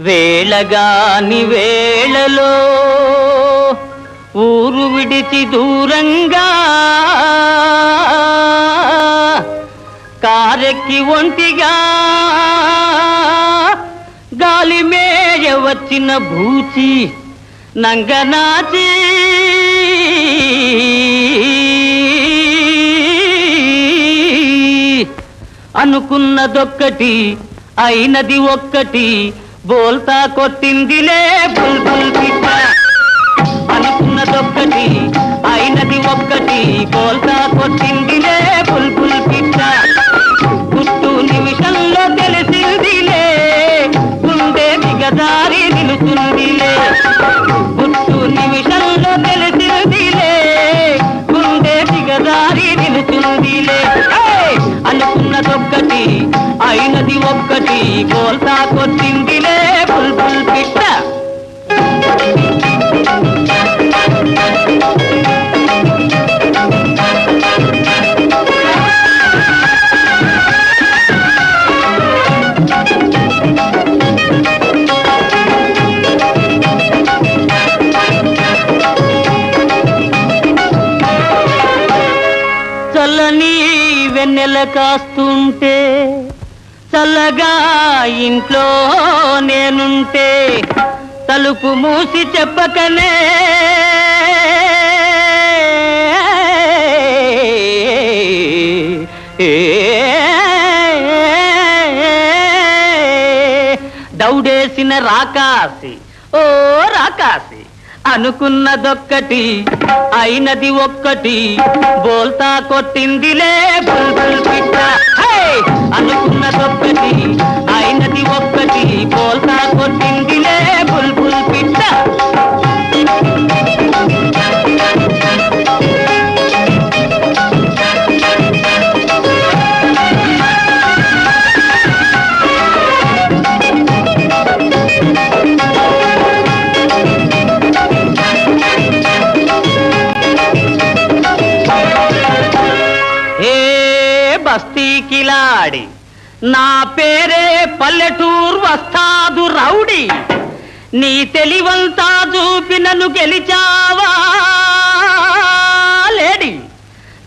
వేళగాని వేళలో ఊరు విడిచి దూరంగా కారెక్కి ఒంటిగా గాలి మేయ వచ్చిన భూచి నంగనాచి అనుకున్నదొక్కటి అయినది ఒక్కటి బోల్తా కొట్టిందిలే బుల్బుల్ పిట్ట. అనుకున్నదొక్కటి అయినది ఒక్కటి బోల్తా కొట్టిందిలే బుల్బుల్ పిట్ట. గుట్టు నిమిషంలో తెలిసిందిలే గుండె దిగదారి నిలుచుందిలే. గుట్టు నిమిషంలో తెలిసిందిలే గుండె దిగదారి నిలుచుందిలే. అనుకున్నదొక్కటి అయినది ఒక్కటి బోల్తా కొట్టిందిలే బుల్బుల్ పిట్ట. చల్లని వెన్నెల కాస్తుంటే చల్లగా ఇంట్లో నేనుంటే తలుపు మూసి చెప్పకనే దౌడేసిన రాకాసి ఓ రాకాసి. అనుకున్నదొక్కటి అయినది ఒక్కటి బోల్తా కొట్టిందిలే బుల్బుల్ పిట్ట. అనుకున్నదొక్కటి అయినది ఒక్కటి బోల్తా కొట్టిందిలే బుల్బుల్ పిట్ట. బస్తీకిలాడి నా పేరే పల్లెటూరు వస్తాదు రౌడి. నీ తెలివంతా చూపి నన్ను గెలిచావా లేడి.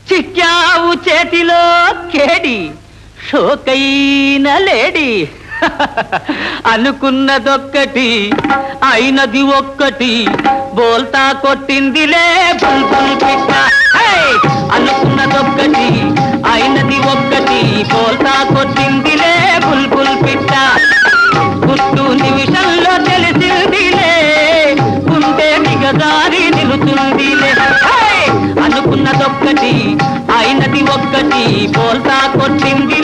చిక్కావు చేతిలో కేడి షోకైన లేడి. అనుకున్నదొక్కటి అయినది ఒక్కటి బోల్తా కొట్టిందిలే బుల్బుల్ పిట్ట. అనుకున్నదొక్కటి అయినది ఒక్కటి బోల్తా కొట్టిందిలే బుల్బుల్ పిట్ట. గుట్టు నిమిషంలో తెలిసిందిలే గుండె దిగదారి నిలుచుందిలే. అనుకున్నదొక్కటి అయినది ఒక్కటి బోల్తా కొట్టింది